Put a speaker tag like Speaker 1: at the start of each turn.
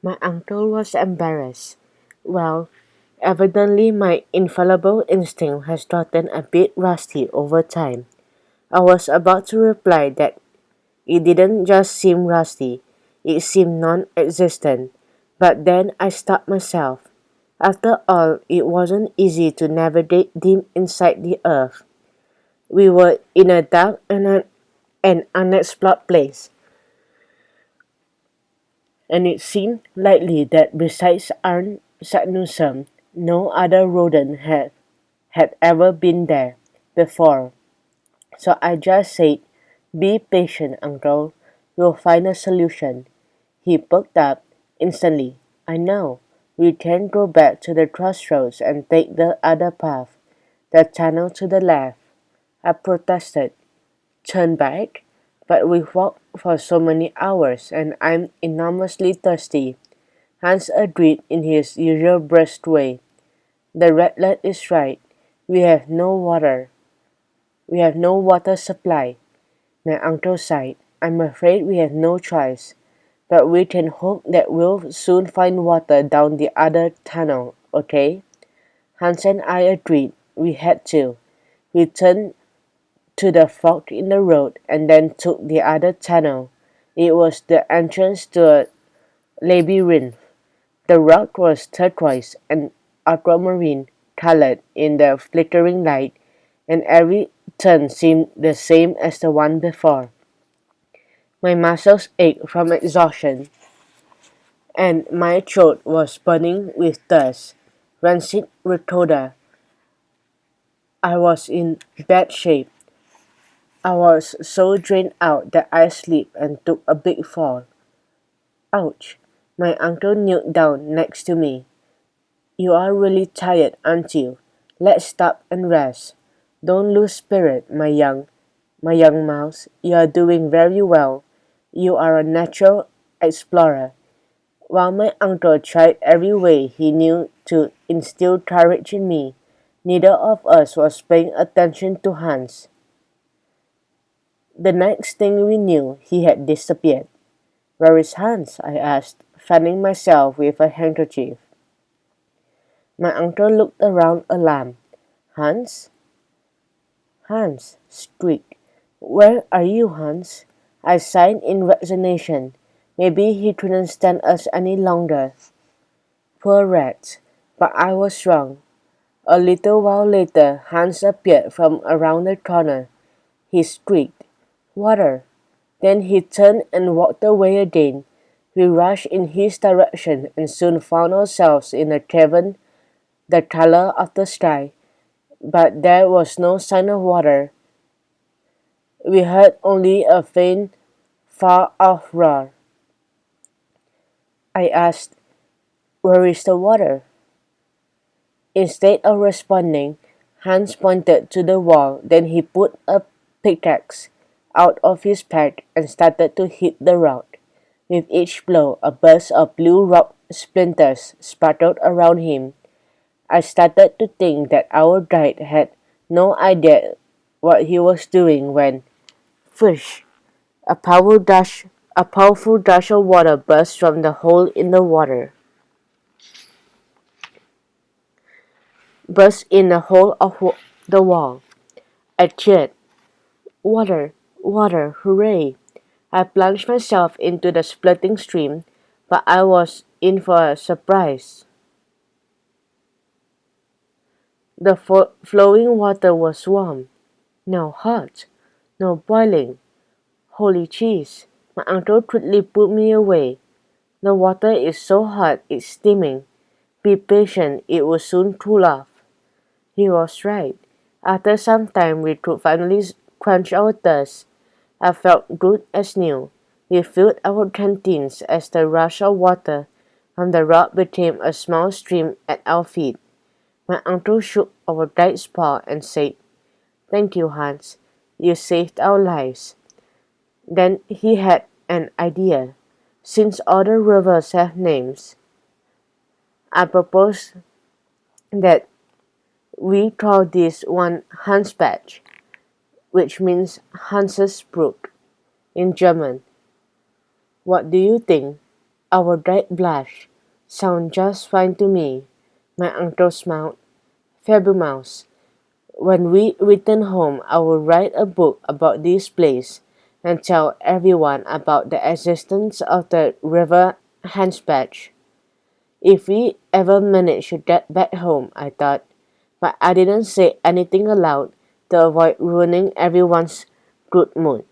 Speaker 1: My uncle was embarrassed. Well, evidently my infallible instinct has gotten a bit rusty over time. I was about to reply that it didn't just seem rusty, it seemed non existent. But then I stopped myself. After all, it wasn't easy to navigate deep inside the earth. We were in a dark and unexplored place, and it seemed likely that besides Arn Satnussemm, no other rodent had ever been there before. So I just said, "Be patient, uncle. We'll find a solution." He perked up instantly. "I know. We can go back to the crossroads and take the other path, the tunnel to the left." I protested. "Turn back? But we've walked for so many hours, and I'm enormously thirsty." Hans agreed in his usual brusque way. "The red lad is right. We have no water. We have no water supply." My uncle sighed. "I'm afraid we have no choice, but we can hope that we'll soon find water down the other tunnel, okay?" Hans and I agreed we had to. We turned to the fork in the road and then took the other tunnel. It was the entrance to a labyrinth. The rock was turquoise and aquamarine colored in the flickering light, and every turn seemed the same as the one before. My muscles ached from exhaustion, and my throat was burning with thirst. Rancid ricotta. I was in bad shape. I was so drained out that I slipped and took a big fall. Ouch! My uncle knelt down next to me. "You are really tired, aren't you? Let's stop and rest. Don't lose spirit, my young mouse. You are doing very well. You are a natural explorer." While my uncle tried every way he knew to instill courage in me, neither of us was paying attention to Hans. The next thing we knew, he had disappeared. "Where is Hans?" I asked, fanning myself with a handkerchief. My uncle looked around alarmed. "Hans? Hans!" squeaked. "Where are you, Hans?" I sighed in resignation. Maybe he couldn't stand us any longer. Poor rat. But I was wrong. A little while later, Hans appeared from around the corner. He squeaked, "Water!" Then he turned and walked away again. We rushed in his direction and soon found ourselves in a cavern the color of the sky, but there was no sign of water. We heard only a faint, far-off roar. I asked, "Where is the water?" Instead of responding, Hans pointed to the wall. Then he pulled a pickaxe out of his pack and started to hit the rock. With each blow, a burst of blue rock splinters spattered around him. I started to think that our guide had no idea what he was doing when, fish, a powerful dash of water burst from the hole in the water. Burst in the hole of the wall. I cheered. "Water! Water! Hooray!" I plunged myself into the splurting stream, but I was in for a surprise. The flowing water was warm, no hot, no boiling. Holy cheese! My uncle quickly put me away. "The water is so hot it's steaming. Be patient, it will soon cool off." He was right. After some time we could finally quench our thirst. I felt good as new. We filled our canteens as the rush of water from the rock became a small stream at our feet. My uncle shook our guide's paw and said, "Thank you, Hans. You saved our lives." Then he had an idea. "Since all the rivers have names, I propose that we call this one Hansbach, which means Hans's Brook in German. What do you think?" Our dried blush sound just fine to me, my uncle smiled. Fabulous Mouse. When we return home, I will write a book about this place and tell everyone about the existence of the river Hunchback. If we ever manage to get back home, I thought, but I didn't say anything aloud to avoid ruining everyone's good mood.